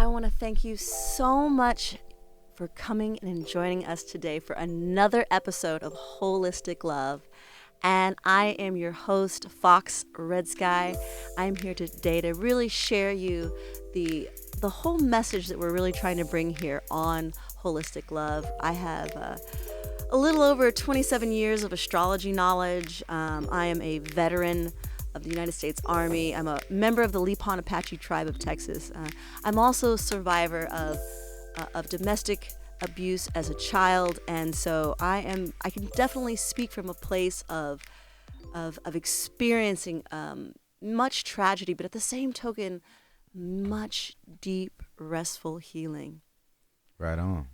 I want to thank you so much for coming and joining us today for another episode of Holistic Love. And I am your host, Fox RedSky. I'm here today to really share you the whole message that we're really trying to bring here on Holistic Love. I have a little over 27 years of astrology knowledge. I am a veteran of the United States Army. I'm a member of the Lepon Apache tribe of Texas. I'm also a survivor of domestic abuse as a child, and so I can definitely speak from a place of experiencing much tragedy, but at the same token, much deep, restful healing. Right on.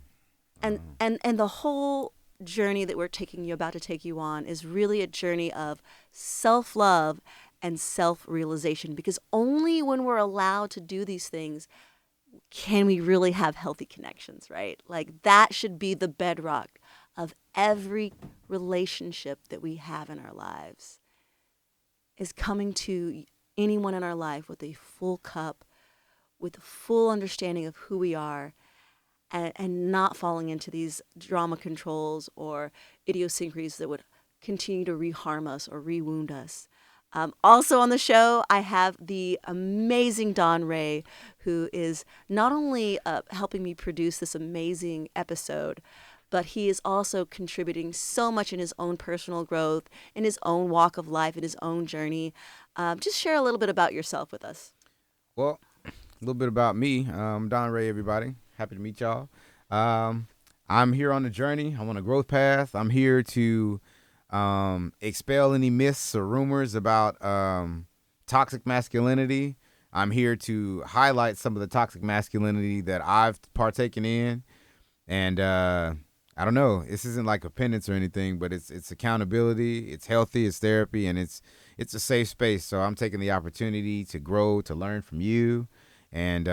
And the whole journey that we're about to take you on is really a journey of self-love and self-realization, because only when we're allowed to do these things can we really have healthy connections, right? Like, that should be the bedrock of every relationship that we have in our lives, is coming to anyone in our life with a full cup, with a full understanding of who we are, and not falling into these drama controls or idiosyncrasies that would continue to reharm us or rewound us. Also on the show, I have the amazing Don Ray, who is not only helping me produce this amazing episode, but he is also contributing so much in his own personal growth, in his own walk of life, in his own journey. Just share a little bit about yourself with us. Well, a little bit about me. I'm Don Ray, everybody. Happy to meet y'all. I'm here on the journey. I'm on a growth path. I'm here to expel any myths or rumors about toxic masculinity. I'm here to highlight some of the toxic masculinity that I've partaken in. And I don't know, this isn't like a penance or anything, but it's accountability, it's healthy, it's therapy, and it's a safe space. So I'm taking the opportunity to grow, to learn from you, and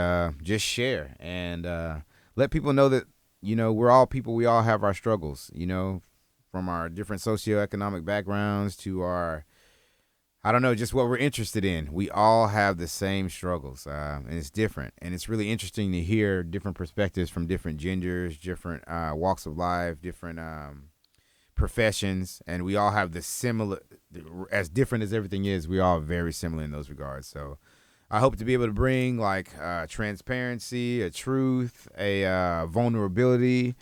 just share and let people know that, we're all people. We all have our struggles, from our different socioeconomic backgrounds to our, just what we're interested in. We all have the same struggles, and it's different. And it's really interesting to hear different perspectives from different genders, different walks of life, different professions. And we all have the similar, as different as everything is, we all are very similar in those regards. So I hope to be able to bring transparency, a truth, a vulnerability,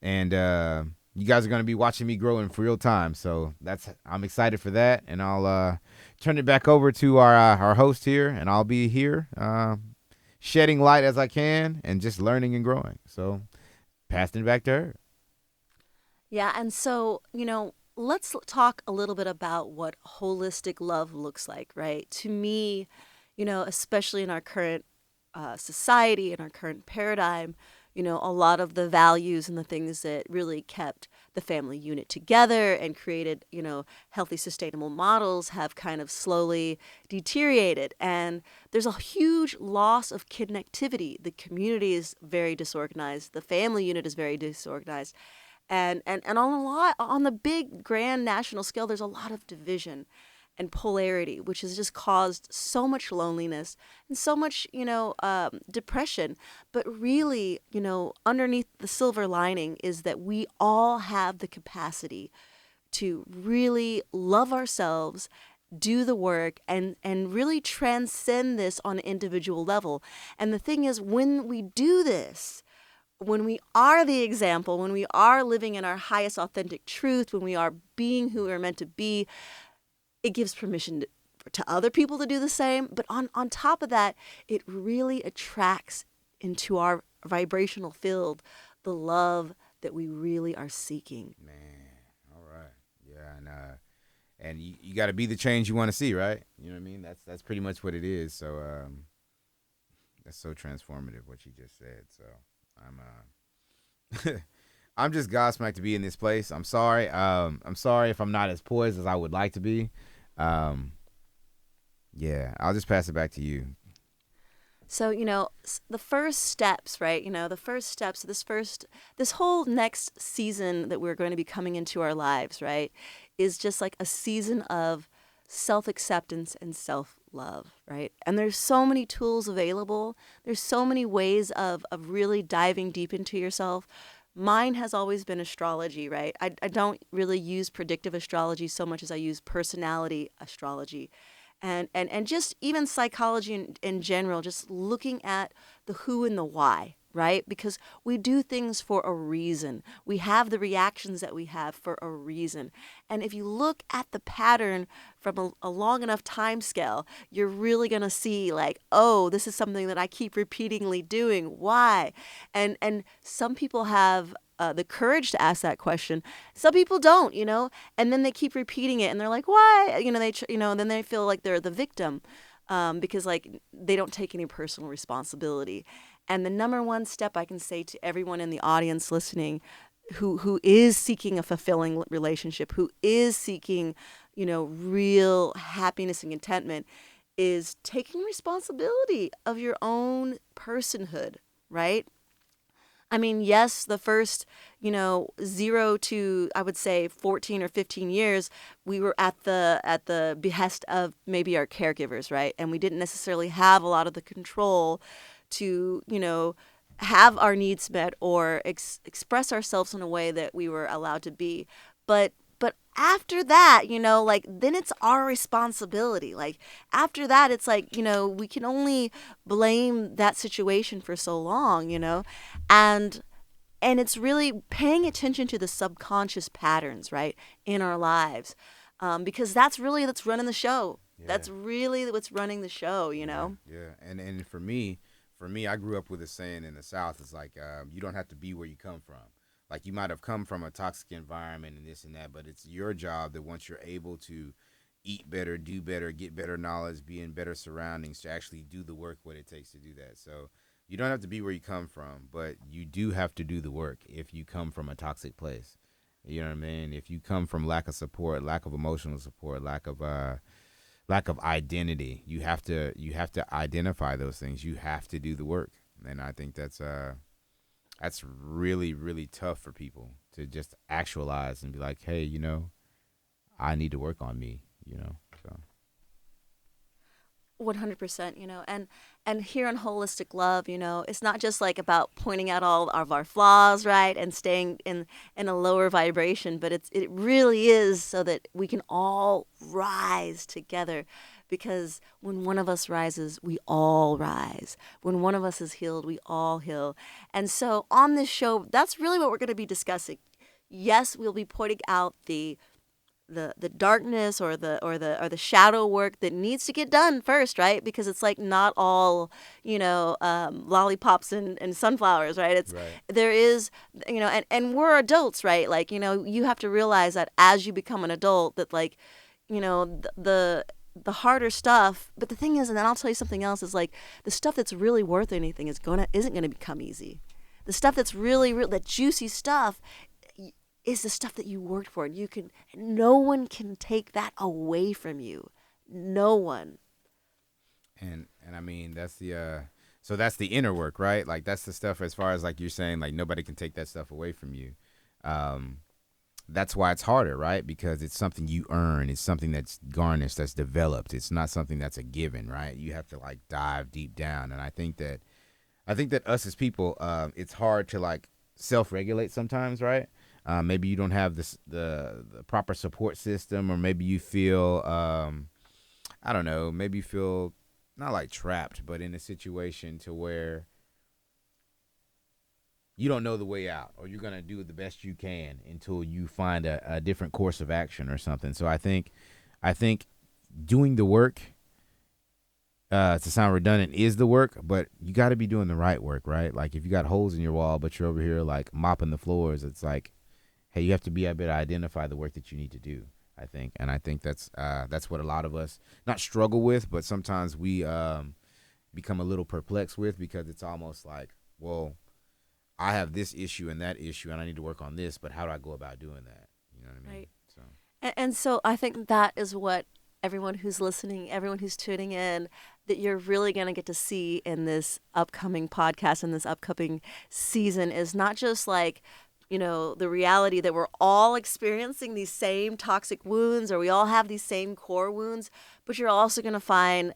and you guys are going to be watching me grow in real time. So I'm excited for that, and I'll turn it back over to our host here, and I'll be here shedding light as I can and just learning and growing. So passing it back to her. Yeah, and so, let's talk a little bit about what holistic love looks like, right? To me, especially in our current society, in our current paradigm, a lot of the values and the things that really kept the family unit together and created, healthy, sustainable models have kind of slowly deteriorated. And there's a huge loss of connectivity. The community is very disorganized. The family unit is very disorganized. And on the big grand national scale, there's a lot of division and polarity, which has just caused so much loneliness and so much, depression. But really, underneath the silver lining is that we all have the capacity to really love ourselves, do the work, and really transcend this on an individual level. And the thing is, when we do this, when we are the example, when we are living in our highest authentic truth, when we are being who we're meant to be, it gives permission to other people to do the same. But on top of that, it really attracts into our vibrational field the love that we really are seeking. Man, all right. Yeah, and you got to be the change you want to see, right? You know what I mean? That's pretty much what it is. So that's so transformative what you just said. So I'm just gobsmacked to be in this place. I'm sorry. I'm sorry if I'm not as poised as I would like to be. Yeah, I'll just pass it back to you. So, the first steps, right? The first steps, this whole next season that we're going to be coming into our lives, right, is just like a season of self-acceptance and self love, right? And there's so many tools available. There's so many ways of really diving deep into yourself. Mine has always been astrology, right? I don't really use predictive astrology so much as I use personality astrology. And just even psychology in general, just looking at the who and the why, right? Because we do things for a reason. We have the reactions that we have for a reason. And if you look at the pattern from a long enough time scale, you're really going to see like, oh, this is something that I keep repeatedly doing. Why? And some people have the courage to ask that question. Some people don't, and then they keep repeating it and they're like, why? And then they feel like they're the victim because like they don't take any personal responsibility. And the number one step I can say to everyone in the audience listening who is seeking a fulfilling relationship, who is seeking, real happiness and contentment, is taking responsibility of your own personhood, right? I mean, yes, the first, 0 to I would say 14 or 15 years, we were at the behest of maybe our caregivers, right? And we didn't necessarily have a lot of the control to, have our needs met or express ourselves in a way that we were allowed to be. But after that, like then it's our responsibility. Like after that, it's like, we can only blame that situation for so long, and it's really paying attention to the subconscious patterns, right, in our lives, because that's running the show. Yeah. That's really what's running the show, Yeah, yeah, and for me, I grew up with a saying in the South. It's like you don't have to be where you come from. Like you might have come from a toxic environment and this and that, but it's your job that once you're able to eat better, do better, get better knowledge, be in better surroundings, to actually do the work what it takes to do that. So you don't have to be where you come from, but you do have to do the work if you come from a toxic place. You know what I mean? If you come from lack of support, lack of emotional support, lack of identity. You have to identify those things. You have to do the work, and I think that's really really tough for people to just actualize and be like, hey, I need to work on me. So 100%, and here in holistic love, it's not just like about pointing out all of our flaws, right, and staying in a lower vibration, but it really is so that we can all rise together, because when one of us rises, we all rise. When one of us is healed, we all heal. And so on this show, that's really what we're going to be discussing. Yes, we'll be pointing out the darkness or the shadow work that needs to get done first, right? Because it's like not all, lollipops and sunflowers, right? It's right, there is, and we're adults, right? Like, you have to realize that as you become an adult, that like, the harder stuff. But the thing is, and then I'll tell you something else, is like the stuff that's really worth anything isn't gonna become easy. The stuff that's really real, that juicy stuff, is the stuff that you worked for, and no one can take that away from you. No one. and I mean that's the so that's the inner work, right? Like that's the stuff, as far as like you're saying, like nobody can take that stuff away from you. Um, that's why it's harder, right? Because it's something you earn. It's something that's garnished, that's developed. It's not something that's a given, right? You have to like dive deep down, and I think that us as people, it's hard to like self-regulate sometimes, right? Maybe you don't have the proper support system, or maybe you feel, I don't know, maybe you feel not like trapped, but in a situation to where you don't know the way out, or you're gonna do the best you can until you find a different course of action or something. So I think doing the work, to sound redundant, is the work, but you got to be doing the right work, right? Like if you got holes in your wall, but you're over here like mopping the floors, it's like, hey, you have to be able to identify the work that you need to do. I think that's what a lot of us not struggle with, but sometimes we become a little perplexed with, because it's almost like, well, I have this issue and that issue, and I need to work on this, but how do I go about doing that? You know what I mean? Right. So And so I think that is what everyone who's listening, everyone who's tuning in, that you're really going to get to see in this upcoming podcast, in this upcoming season, is not just like the reality that we're all experiencing these same toxic wounds, or we all have these same core wounds, but you're also going to find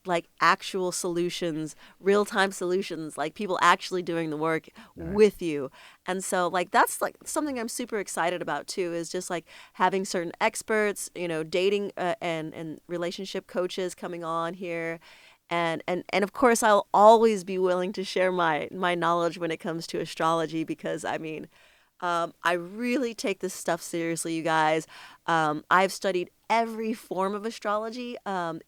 like actual solutions, real-time solutions, like people actually doing the work Right. with you. And so like that's like something I'm super excited about too, is just like having certain experts, dating and relationship coaches coming on here. And of course I'll always be willing to share my knowledge when it comes to astrology, because I mean, I really take this stuff seriously, you guys. I've studied every form of astrology. I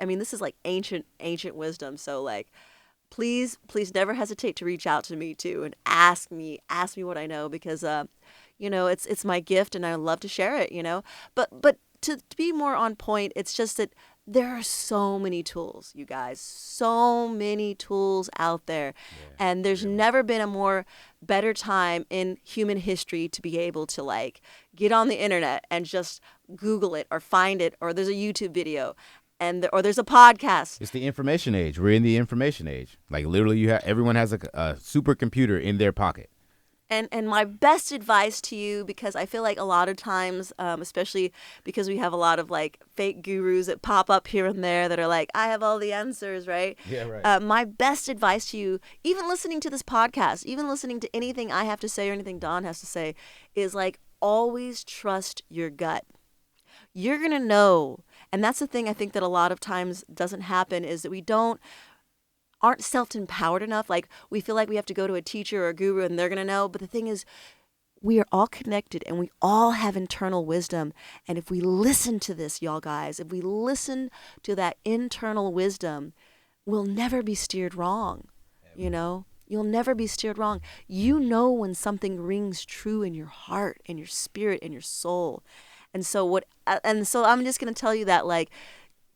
mean, this is like ancient wisdom. So like, please never hesitate to reach out to me too and ask me what I know, because it's my gift and I love to share it. But to be more on point, it's just that there are so many tools, you guys, so many tools out there. Yeah. And there's Really. never been a more better time in human history to be able to like get on the internet and just Google it or find it, or there's a YouTube video or there's a podcast. It's the information age. We're in the information age. Like literally, everyone has a supercomputer in their pocket. And my best advice to you, because I feel like a lot of times, especially because we have a lot of like fake gurus that pop up here and there that are like, I have all the answers, right? Yeah, right. My best advice to you, even listening to this podcast, even listening to anything I have to say or anything Don has to say, is like always trust your gut. You're going to know. And that's the thing I think that a lot of times doesn't happen, is that we aren't self-empowered enough. Like we feel like we have to go to a teacher or a guru and they're going to know. But the thing is, we are all connected and we all have internal wisdom. And if we listen to this, y'all guys, if we listen to that internal wisdom, we'll never be steered wrong. You'll never be steered wrong. You know when something rings true in your heart and your spirit and your soul. And so I'm just going to tell you that, like,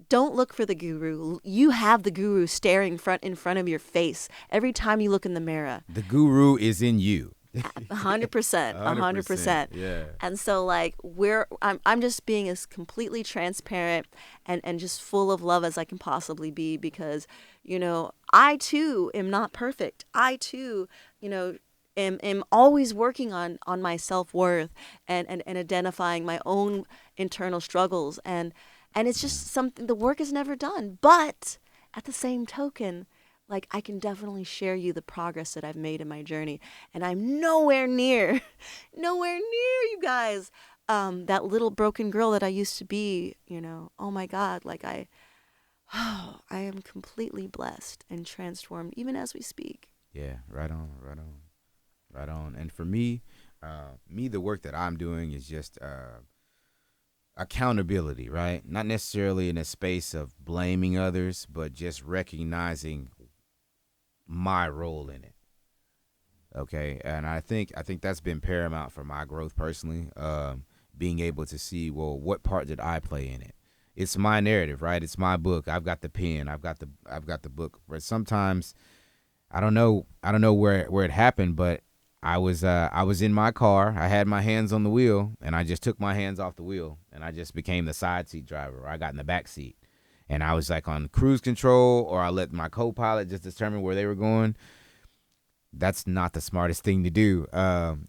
don't look for the guru. You have the guru staring in front of your face every time you look in the mirror. The guru is in you. 100%, 100%. Yeah. And so like I'm just being as completely transparent and just full of love as I can possibly be, because I too am not perfect. I too, am always working on my self-worth and identifying my own internal struggles, and it's just something, the work is never done. But at the same token, like I can definitely share you the progress that I've made in my journey. And I'm nowhere near, nowhere near, you guys, that little broken girl that I used to be, Oh my God, like I am completely blessed and transformed even as we speak. Yeah. Right on. Right on. Right on. And for me, the work that I'm doing is just accountability, right? Not necessarily in a space of blaming others, but just recognizing my role in it. Okay, and I think that's been paramount for my growth personally. Being able to see, well, what part did I play in it? It's my narrative, right? It's my book. I've got the pen. I've got the book. But sometimes I don't know where it happened, but I was in my car. I had my hands on the wheel, and I just took my hands off the wheel, and I just became the side seat driver. Or I got in the back seat, and I was like on cruise control, or I let my co-pilot just determine where they were going. That's not the smartest thing to do.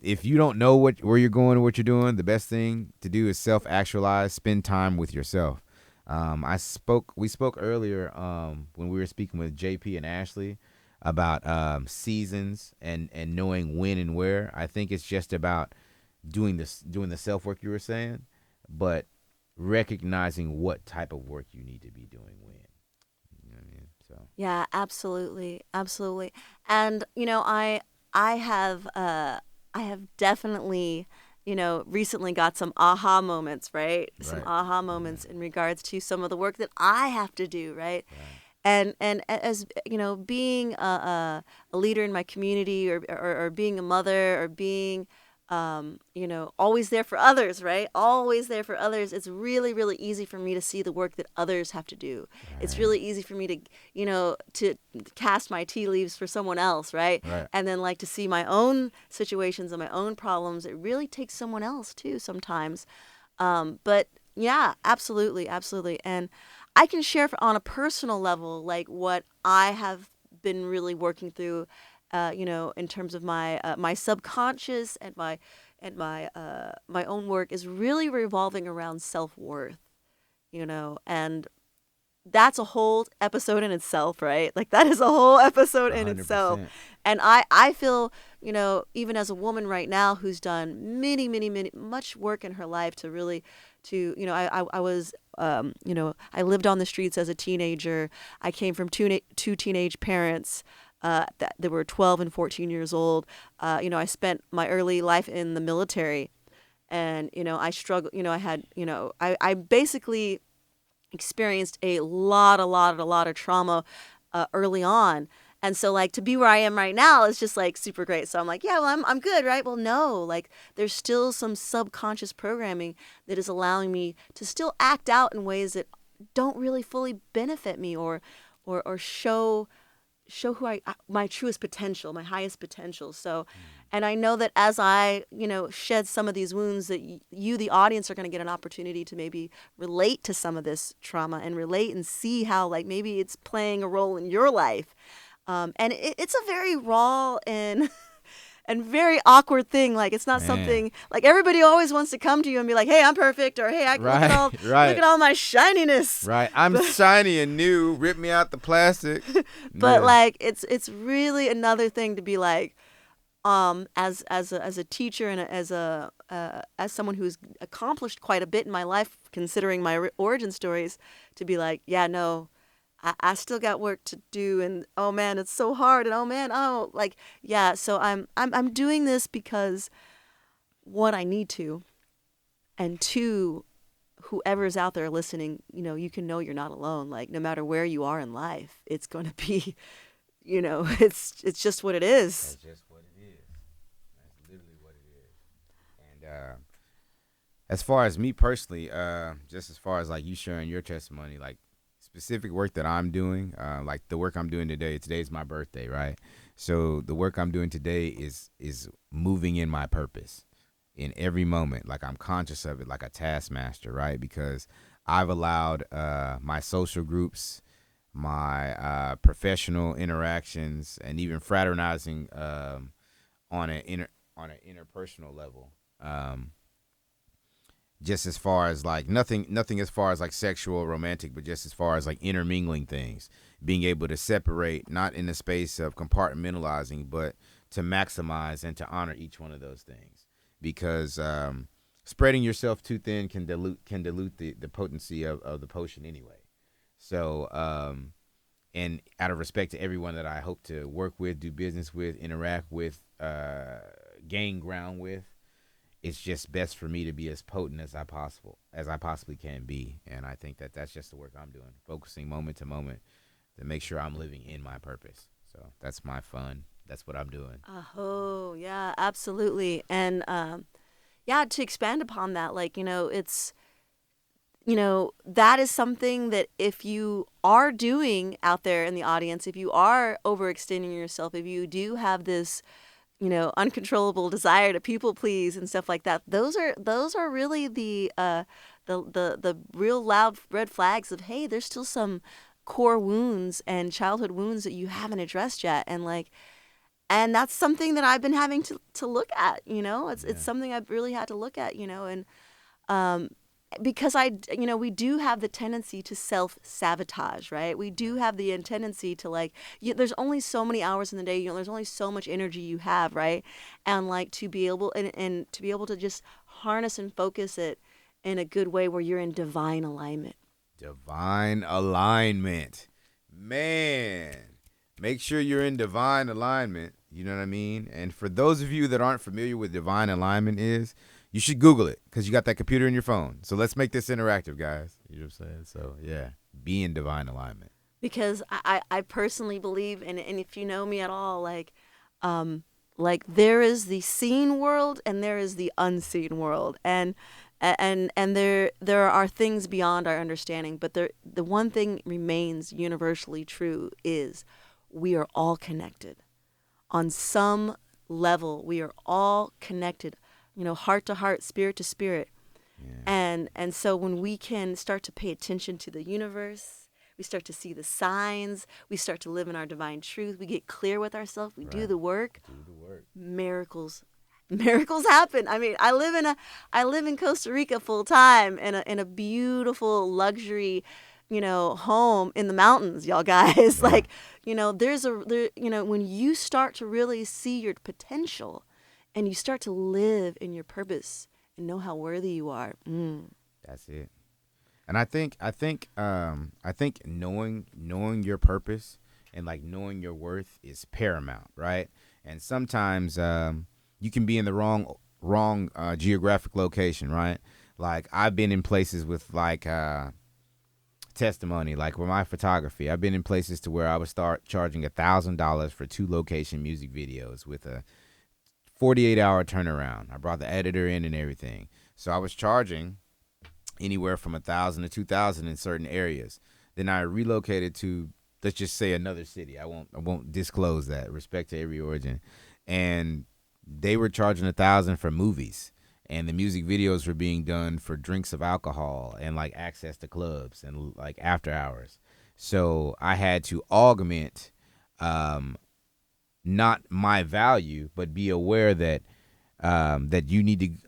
If you don't know where you're going or what you're doing, the best thing to do is self-actualize, spend time with yourself. We spoke earlier when we were speaking with JP and Ashley about seasons and knowing when and where. I think it's just about doing the self work you were saying, but recognizing what type of work you need to be doing when. You know what I mean? So Yeah, absolutely, absolutely. And I have definitely recently got some aha moments, right? Some right, aha yeah, moments in regards to some of the work that I have to do, right? right, And as being a leader in my community, or being a mother, or being always there for others, right? Always there for others. It's really, really easy for me to see the work that others have to do. It's right, really easy for me to cast my tea leaves for someone else, right? right. And then like to see my own situations and my own problems. It really takes someone else too sometimes. But yeah, absolutely, absolutely. And I can share on a personal level, like what I have been really working through in terms of my subconscious and my own work is really revolving around self-worth, and that's a whole episode in itself, right? Like that is a whole episode in itself. 100%. And I feel, even as a woman right now who's done many much work in her life to really I was I lived on the streets as a teenager. I came from two teenage parents that were 12 and 14 years old. I spent my early life in the military, and I struggled. I had I basically experienced a lot of trauma early on. And so like to be where I am right now is just like super great. So I'm like, yeah, well, I'm good, right? Well, no, like there's still some subconscious programming that is allowing me to still act out in ways that don't really fully benefit me or show who my truest potential, my highest potential. So, and I know that as I, shed some of these wounds, that you, the audience, are going to get an opportunity to maybe relate to some of this trauma and relate and see how, like, maybe it's playing a role in your life. And it's a very raw and and very awkward thing. Like it's not Man. something like everybody always wants to come to you and be like, "Hey, I'm perfect," or "Hey, I Right, look right, at all my shininess." right. I'm But shiny and new. Rip me out the plastic. but Yeah. like it's really another thing to be like, as a teacher and as someone who's accomplished quite a bit in my life, considering my origin stories, to be like, yeah, no, I still got work to do, and oh man, it's so hard, and oh man, oh, like, yeah. So I'm doing this because one, I need to, and two, whoever's out there listening, you can know you're not alone. Like no matter where you are in life, it's going to be, it's just what it is. That's just what it is. That's literally what it is. And as far as me personally, just as far as like you sharing your testimony, like specific work that I'm doing, like the work I'm doing today. Today's my birthday, right? So the work I'm doing today is moving in my purpose in every moment. Like I'm conscious of it, like a taskmaster, right? Because I've allowed my social groups, my professional interactions, and even fraternizing on an interpersonal level. Um, just as far as like nothing as far as like sexual or romantic, but just as far as like intermingling things, being able to separate, not in the space of compartmentalizing, but to maximize and to honor each one of those things. Because spreading yourself too thin can dilute the potency of the potion anyway. So and out of respect to everyone that I hope to work with, do business with, interact with, gain ground with, it's just best for me to be as potent as I possibly can be. And I think that that's just the work I'm doing, focusing moment to moment to make sure I'm living in my purpose. So that's my fun. That's what I'm doing. Oh, yeah, absolutely. And yeah, to expand upon that, like, that is something that if you are doing out there in the audience, if you are overextending yourself, if you do have this, uncontrollable desire to people please and stuff like that, those are really the real loud red flags of, hey, there's still some core wounds and childhood wounds that you haven't addressed yet. And like, and that's something that I've been having to look at, it's Yeah. something I've really had to look at, and um, because we do have the tendency to self sabotage, right? We do have the tendency to like, there's only so many hours in the day, there's only so much energy you have, right? And like to be able and to be able to just harness and focus it in a good way where you're in divine alignment. Divine alignment. Man, make sure you're in divine alignment. You know what I mean? And for those of you that aren't familiar with divine alignment is, you should Google it because you got that computer in your phone. So let's make this interactive, guys. You know what I'm saying? So yeah, be in divine alignment. Because I personally believe, and if you know me at all, um, like there is the seen world and there is the unseen world, and there are things beyond our understanding, but the one thing remains universally true is we are all connected on some level. We are all connected, heart to heart, spirit to spirit. Yeah. And so when we can start to pay attention to the universe, We start to see the signs. We start to live in our divine truth. We get clear with ourselves. We do Right. the work. Do the work. Miracles happen. I mean, I live in Costa Rica full time in a beautiful luxury, home in the mountains, y'all guys. Yeah. Like, when you start to really see your potential and you start to live in your purpose and know how worthy you are. That's it. And I think knowing your purpose and like knowing your worth is paramount, right? And sometimes you can be in the wrong geographic location, right? Like I've been in places with like testimony, like with my photography. I've been in places to where I would start charging $1,000 for 2 location music videos with a 48-hour turnaround. I brought the editor in and everything, so I was charging anywhere from 1,000 to 2,000 in certain areas. Then I relocated to, let's just say, another city. I won't disclose that. Respect to every origin. And they were charging 1,000 for movies, and the music videos were being done for drinks of alcohol and like access to clubs and like after hours. So I had to augment, um, not my value, but be aware that that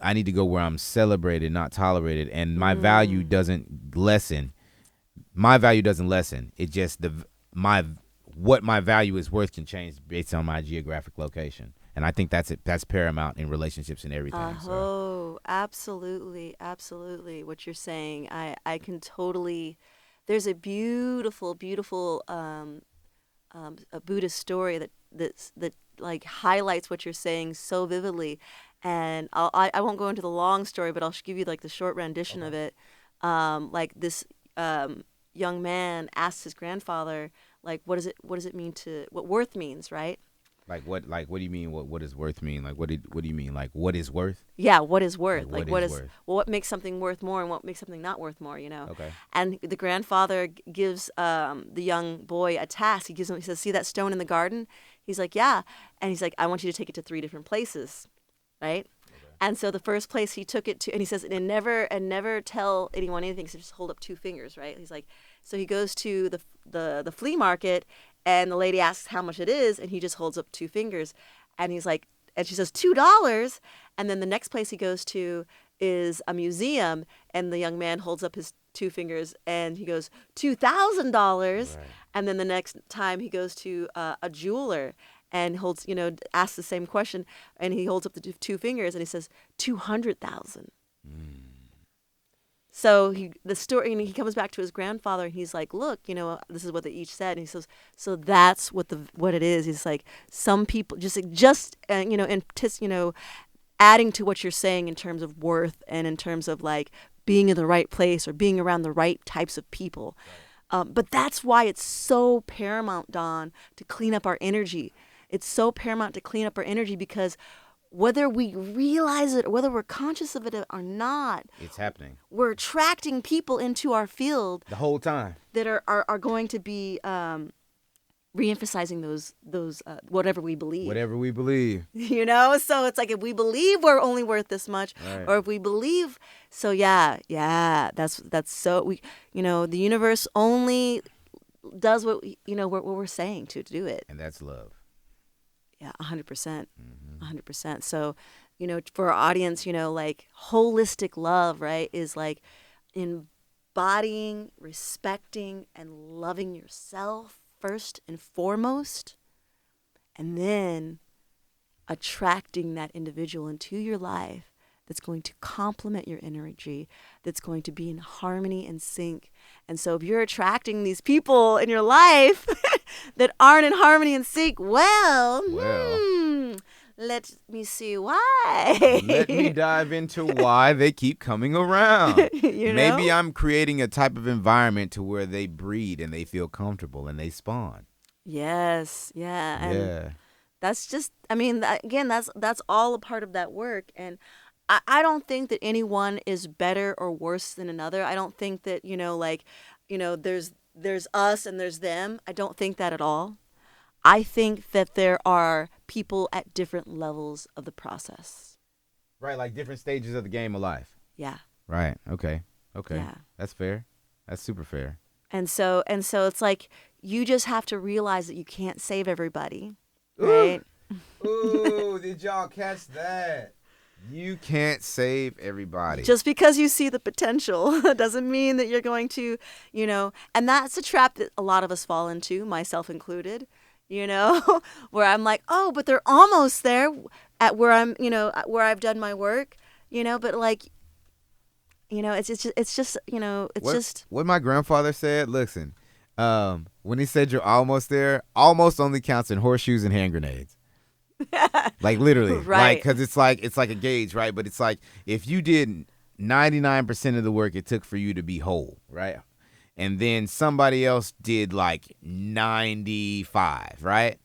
I need to go where I'm celebrated, not tolerated, and my value doesn't lessen. It just my what my value is worth can change based on my geographic location, and I think that's paramount in relationships and everything. So Oh, absolutely, absolutely. What you're saying, I can totally. There's a beautiful, beautiful a Buddhist story that like highlights what you're saying so vividly, and I won't go into the long story, but I'll give you like the short rendition okay. of it. Like this um, young man asked his grandfather, like, what does it mean to what worth means, right? What do you mean what does worth mean? Like what do you mean? Like what is worth? Yeah, what is Like worth? what Like is worth? what makes something worth more and what makes something not worth more, you know? Okay. And the grandfather gives the young boy a task. He says, see that stone in the garden? He's like, yeah. And he's like, I want you to take it to 3 different places, right? Okay. And so the first place he took it to, and he says, and never tell anyone anything. So just hold up 2 fingers, right? He's like, so he goes to the flea market, and the lady asks how much it is, and he just holds up 2 fingers, and he's like, and she says $2, and then the next place he goes to is a museum, and the young man holds up his 2 fingers, and he goes $2,000, Right. and then the next time he goes to a jeweler and holds, asks the same question, and he holds up the 2 fingers, and he says 200,000. So the story, and he comes back to his grandfather, and he's like, "Look, this is what they each said." And he says, "So that's what it is." He's like, some people adding to what you're saying in terms of worth and in terms of like being in the right place or being around the right types of people. But that's why it's so paramount, Don, to clean up our energy. It's so paramount to clean up our energy because whether we realize it or whether we're conscious of it or not, It's happening we're attracting people into our field the whole time. that are going to be reemphasizing those whatever we believe. Whatever we believe. So it's like if we believe we're only worth this much, Right. or if we believe, so yeah, that's so we, the universe only does what we're saying to do it. And that's love. Yeah, 100%. Mm-hmm. 100%. So, for our audience, like holistic love, right, is like embodying, respecting, and loving yourself first and foremost, and then attracting that individual into your life that's going to complement your energy, that's going to be in harmony and sync. And so if you're attracting these people in your life that aren't in harmony and sync, well, Well, let me see why. let me dive into why they keep coming around. you know? Maybe I'm creating a type of environment to where they breed and they feel comfortable and they spawn. Yes, yeah. And Yeah. that's just, I mean, again, that's all a part of that work. And I don't think that anyone is better or worse than another. I don't think that, there's us and there's them. I don't think that at all. I think that there are people at different levels of the process. Right, like different stages of the game of life. Yeah, Right. Okay. Okay. yeah. That's fair. That's super fair. And so it's like you just have to realize that you can't save everybody, Ooh, right? ooh, did y'all catch that? You can't save everybody. Just because you see the potential doesn't mean that you're going to, and that's a trap that a lot of us fall into, myself included, where I'm like, oh, but they're almost there at where where I've done my work, but like, it's What just what my grandfather said, listen, when he said you're almost there, almost only counts in horseshoes and hand grenades. Like literally, like right. because it's like a gauge, right? But it's like if you did 99% of the work it took for you to be whole, right? And then somebody else did like 95, right?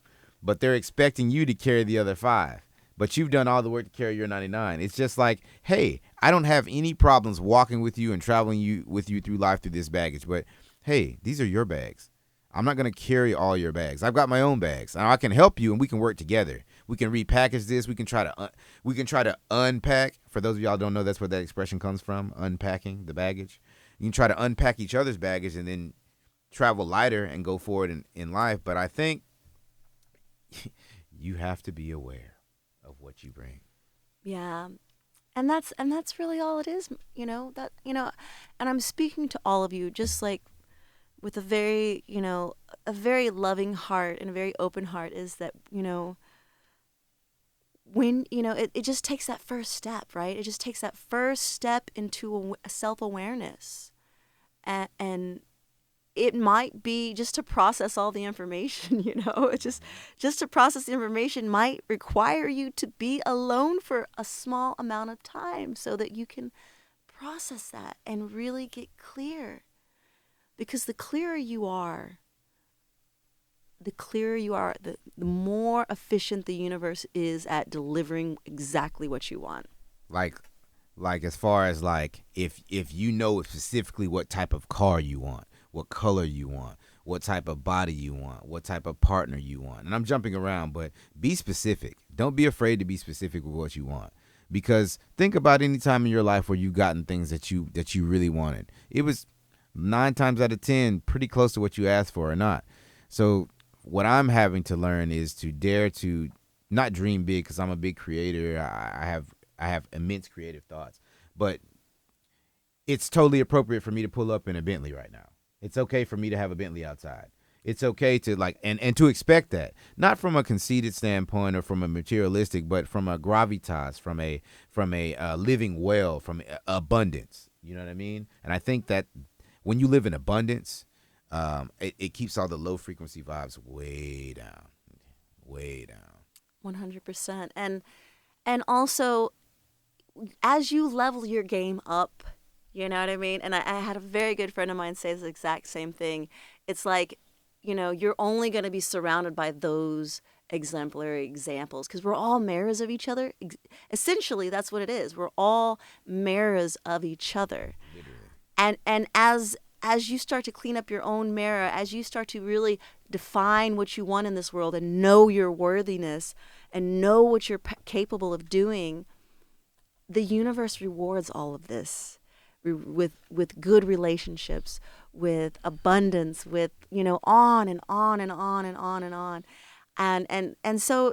But they're expecting you to carry the other five. But you've done all the work to carry your 99. It's just like, hey, I don't have any problems walking with you and traveling with you through life through this baggage. But hey, these are your bags. I'm not going to carry all your bags. I've got my own bags. Now I can help you and we can work together. We can repackage this. We can try to unpack. For those of y'all who don't know, that's where that expression comes from, unpacking the baggage. You can try to unpack each other's baggage and then travel lighter and go forward in life. But I think you have to be aware of what you bring. Yeah. And that's really all it is, and I'm speaking to all of you just like with a very loving heart and a very open heart, is that, when, it just takes that first step, right? It just takes that first step into self-awareness. And it might be just to process all the information, it just to process the information might require you to be alone for a small amount of time so that you can process that and really get clear. Because the more efficient the universe is at delivering exactly what you want. Like as far as like if you know specifically what type of car you want, what color you want, what type of body you want, what type of partner you want. And I'm jumping around, but be specific. Don't be afraid to be specific with what you want. Because think about any time in your life where you've gotten things that you really wanted. It was 9 times out of 10 pretty close to what you asked for or not. So what I'm having to learn is to dare to not dream big, because I'm a big creator. I have immense creative thoughts, but it's totally appropriate for me to pull up in a Bentley right now. It's okay for me to have a Bentley outside. It's okay to like and to expect that, not from a conceited standpoint or from a materialistic, but from a gravitas, from a living well, from abundance. You know what I mean? And I think that when you live in abundance, it keeps all the low frequency vibes way down, way down. 100%. And also, as you level your game up, you know what I mean? And I had a very good friend of mine say the exact same thing. It's like, you're only going to be surrounded by those exemplary examples because we're all mirrors of each other. Essentially, that's what it is. We're all mirrors of each other. Literally. And as you start to clean up your own mirror, as you start to really define what you want in this world and know your worthiness and know what you're capable of doing, the universe rewards all of this with good relationships, with abundance, with, on and on and on and on and on. And so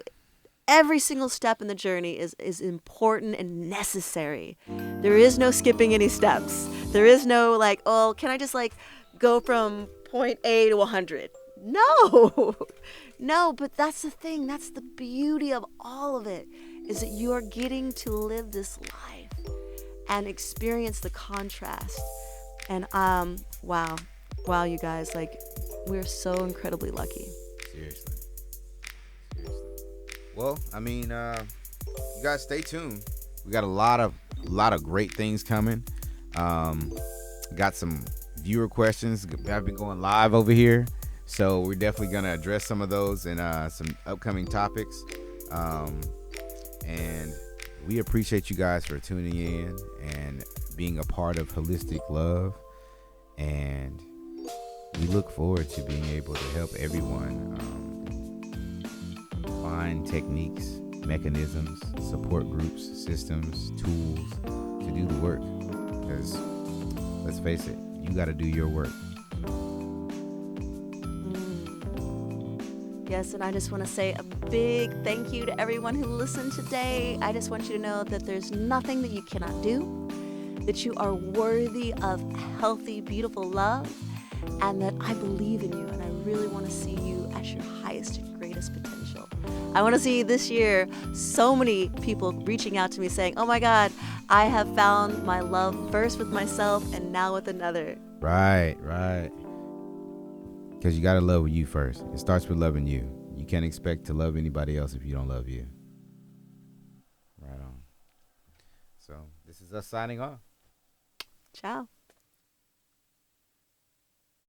every single step in the journey is important and necessary. There is no skipping any steps. There is no like, oh, can I just like go from point A to 100? No. No, but that's the thing. That's the beauty of all of it, is that you are getting to live this life and experience the contrast. And wow. Wow, you guys, like, we're so incredibly lucky. Seriously. Seriously. Well, I mean, you guys stay tuned. We got a lot of great things coming. Got some viewer questions. I've been going live over here, so we're definitely gonna address some of those in some upcoming topics. And we appreciate you guys for tuning in and being a part of Holistic Love. And we look forward to being able to help everyone find techniques, mechanisms, support groups, systems, tools to do the work. Because let's face it, you got to do your work. Yes, and I just want to say a big thank you to everyone who listened today. I just want you to know that there's nothing that you cannot do, that you are worthy of healthy, beautiful love, and that I believe in you and I really want to see you at your highest and greatest potential. I want to see this year so many people reaching out to me saying, oh my God, I have found my love first with myself and now with another. Right, right. Because you got to love you first. It starts with loving you. You can't expect to love anybody else if you don't love you. Right on. So this is us signing off. Ciao.